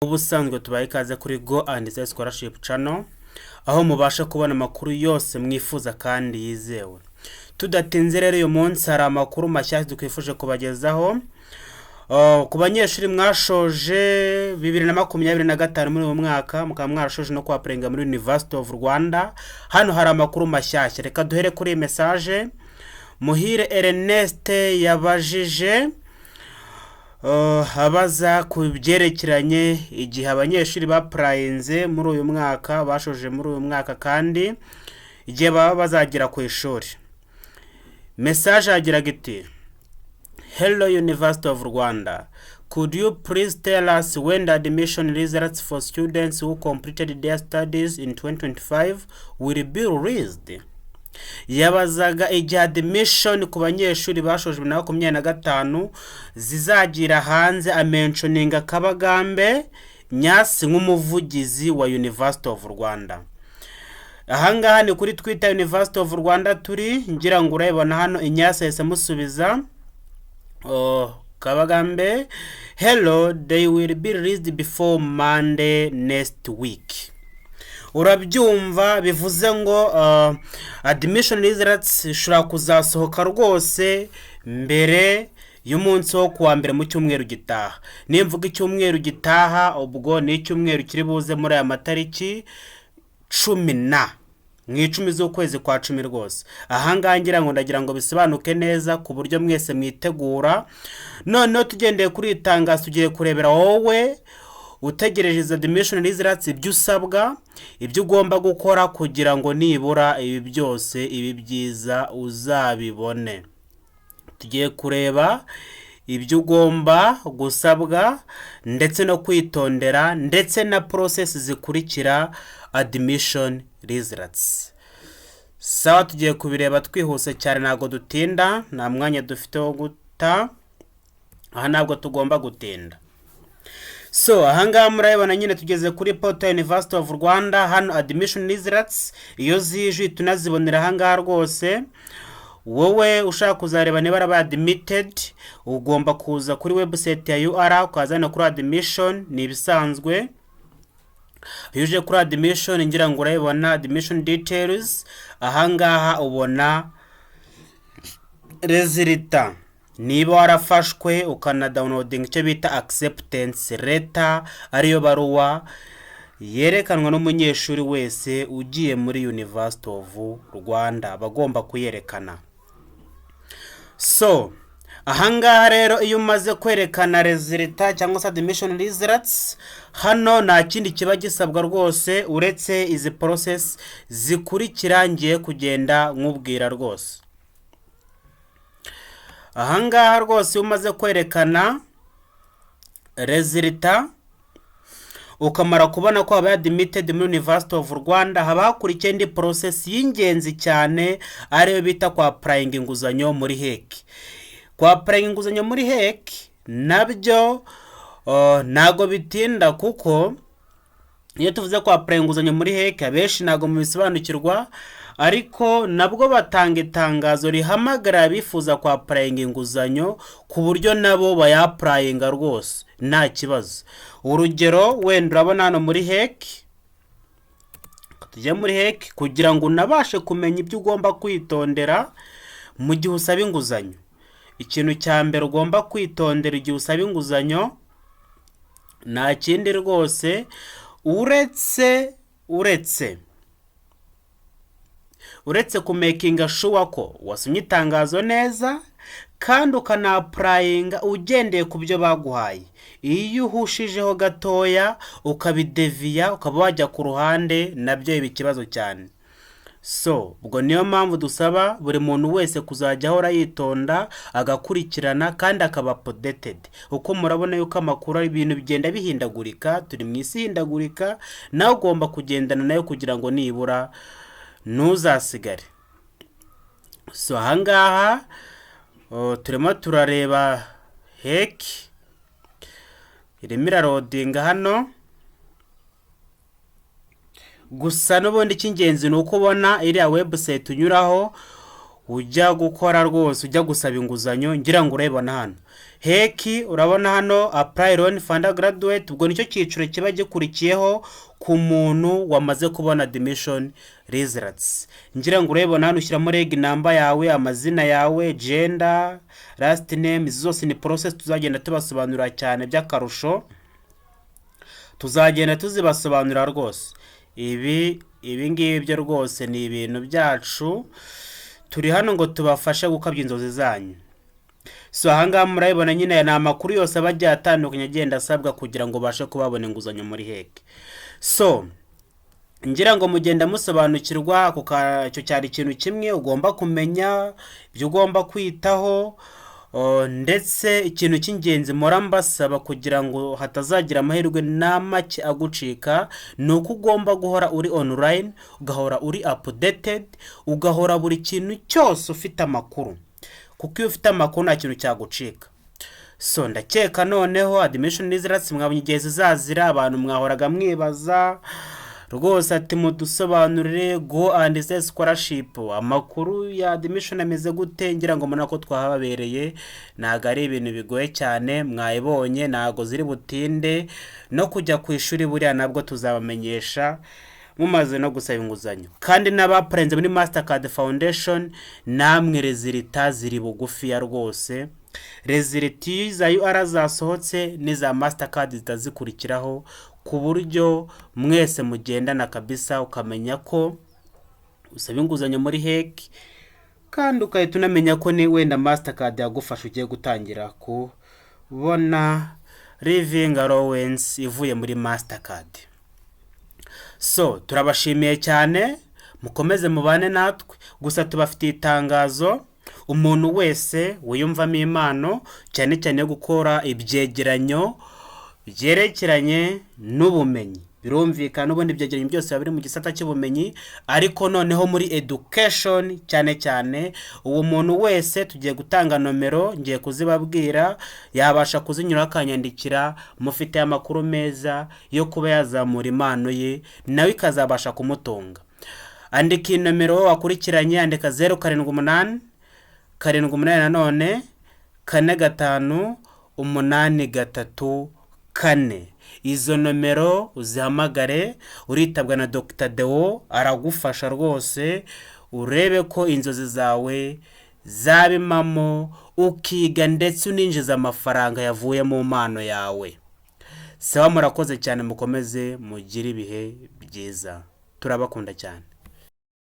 Ubusanzwe tubaye ikaze kuri Go and Say Scholarship Channel aho mubasha kubona amakuru yose mwifuza kandi yizewe. Tudatinze rero uyu munsi hari amakuru mashyashya dukwifuje kubagezaho. Ku banyeshuri mwashoje 2025 muri uyu mwaka mukaba mwarashoje no kwapurenga muri University of Rwanda. Hano hari amakuru mashyashya. Reka duhere kuri message. Muhire Ernest yabajije abaza ku byerekeranye igihe abanyeshuri baprayinze muri uyu mwaka bashoje muri uyu mwaka kandi igihe baba bazagira ku ishuri. Message agira giti: Hello University of Rwanda, could you please tell us when the admission results for students who completed their studies in 2025 will be released? Yabazaga igihe admission ku banyeshuri bashoje 2025 zizagira hanze, amentioninga Kabagambe Nyasi nk'umuvugizi wa University of Rwanda. Ahangaha ni kuri Twitter University of Rwanda turi, ngira ngo urabona hano Inyasi yese musubiza Kabagambe, hello, they will be released before Monday next week. Urabyumva bivuze ngo admission results shura kuzasohoka rwose mbere y'umunsi wo kuwa mbere mu cyumweru gitaha. Nimvuga icyumweru gitaha ubwo ni icyumweru kiri buze muri aya matariki 10 mw'icumi z'ukwezi kwa 10 rwose. Ahangaha ngira ngo ndagira ngo bisobanuke neza ku buryo mwese mwitegura. None tugendeye kuri itangazo tugiye kurebera wowe utegereje izo admission results, ibyo usabwa, ibyo ugomba gukora kugira ngo nibura ibi byose ibi byiza uzabibone. Tugiye kureba ibyo ugomba gusabwa ndetse no kwitondera ndetse na process zikurikira admission results. Sawa, tugiye kubireba twihuse cyane, ntago dutinda, nta mwanya dufite wo guta. Aha ntabwo tugomba gutinda. So ahangaha murabona nyine tugeze kuri portal University of Rwanda. Hano admission results iyo zije tunazibonera ahangaha rwose. Wowe ushaka kuzareba niba araba admitted ugomba kuza kuri website ya UR ukazana kuri admission, ni bisanzwe. Yuje kuri admission ngira ngo urabona admission details. Ahangaha ubona resulta, niba warafashwe ukana downloading icyo bita acceptance letter, ariyo baruwa yerekanwa n'umunyeshuri wese ugiye muri University of Rwanda bagomba kuyerekana. So ahangaha rero iyo umaze kwerekana resulta cyangwa se admission results, hano nta kindi kiba gisabwa rwose uretse izi process zikurikira ngiye kugenda nkubwira rwose. Ahangaha rwose umaze kwerekana resulta ukamara kubona ko aba admitted muri University of Rwanda, haba hakurikiye indi process y'ingenzi cyane ariyo bita kwa applying inguzanyo muri HEC. Kwa applying inguzanyo muri HEC nabyo nago bitinda, kuko iyo tuvuze kwa applying inguzanyo muri HEC abeshi nago mubisobanukirwa, ariko nabwo batanga itangazo rihamagara bifuza kwa applying inguzanyo ku buryo nabo bayapplyinga rwose nta kibazo. Urugero wenda urabona hano muri HEC, tujye muri HEC kugira ngo unabashe kumenya ibyo ugomba kwitondera mu gihe usaba inguzanyo. Ikintu cya mbere ugomba kwitondera igihe usaba inguzanyo nta kindi rwose uretse kumakinga sure ko wasomye itangazo neza kandi ukanapplyinga ugendeye ku byo baguhaye. Iyo uhushijeho gatoya ukabideviya ukaba wajya ku ruhande nabyo ibi kibazo cyane. So ubwo niyo mpamvu dusaba buri muntu wese kuzajya ahora yitonda agakurikirana kandi akaba updated. Uko murabona yuko amakuru ari ibintu bigenda bihindagurika, turi mu isi hindagurika, nawe ugomba kugendana nayo kugira ngo nibura ntuzasigare. So ahangaha turimo turareba HEC irimo irarodinga hano. Gusa n'ubundi cy'ingenzi ni uko ubona iriya website unyuraho ujya gukora rwose, ujya gusaba inguzanyo, ngira ngo urabibona hano heki, urabona hano apply loan for undergraduate. Ubwo nicyo cyiciro kiba gikurikiyeho ku muntu wamaze kubona admission results. Ngira ngo urabibona hano, ushyiramo reg number yawe, amazina yawe, gender, last name. Izi zose ni process tuzagenda tubasobanurira cyane by'akarusho, tuzagenda tuzibasobanurira rwose. Ibi ngibi byo rwose ni ibintu byacu, turi hano ngo tubafashe gukabya inzozi zanyu. So ahangaha murabibona nyine ni amakuru yose aba agiye atandukanye agenda asabwa kugira ngo ubashe kubabona inguzanyo muri heki. So ngira ngo mugenda musobanukirwa icyo cyari ikintu kimwe ugomba kumenya, ibyo ugomba kwitaho, ndetse ikintu cy'ingenzi mpora mbasaba kugira ngo hatazagira amahirwe n'amake agucika, ni uko ugomba guhora uri online, ugahora uri updated, ugahora buri kintu cyose ufite amakuru, kuko iyo ufite amakuru nta kintu cyagucika. So ndakeka noneho admission results mwabonye igihe zizazira, abantu mwahoraga mwibaza rwose ati mudusobanurire go and say scholarship, amakuru ya admission ameze gute. Ngira ngo muna ko twahabereye, naga ari ibintu bigoye cyane, mwayibonye nago ziri butinde no kujya ku ishuri, buriya nabwo tuzabamenyesha mumaze no gusaba inguzanyo. Kandi n'abaparenze muri Mastercard Foundation, namwe rezilita ziri bugufi ya rwose, reziliti za UR zasohotse n'iza Mastercard zitazikurikiraho, ku buryo mwese mugendana kabisa, ukamenya ko usaba inguzanyo muri heki, kandi ukahita unamenya ko ni wenda Mastercard yagufasha ugiye gutangira kubona living allowance ivuye muri Mastercard. So turabashimiye cyane, mukomeze mubane natwe. Gusa tubafitiye itangazo, umuntu wese wiyumvamo impano cyane cyane yo gukora ibyegeranyo byerekeranye n'ubumenyi, birumvikana ubundi ibyegeranyo byose biba biri mu gisata cy'ubumenyi, ariko noneho muri education cyane cyane, uwo muntu wese tugiye gutanga nomero, ngiye kuzibabwira, yabasha kuzinyura akanyandikira, mufite amakuru meza yo kuba yazamura impano ye nawe ikazabasha kumutunga. Andika nomero wakurikiranye, andika 078 78 nanone 45 83 4. Izo nomero uzihamagare, uritabwa na Dr. Deo, aragufasha rwose, urebe ko inzozi zawe zabimamo, ukiga ndetse uninjiza amafaranga yavuye mu mpano yawe. Sawa, murakoze cyane, mukomeze mugire ibihe byiza, turabakunda cyane.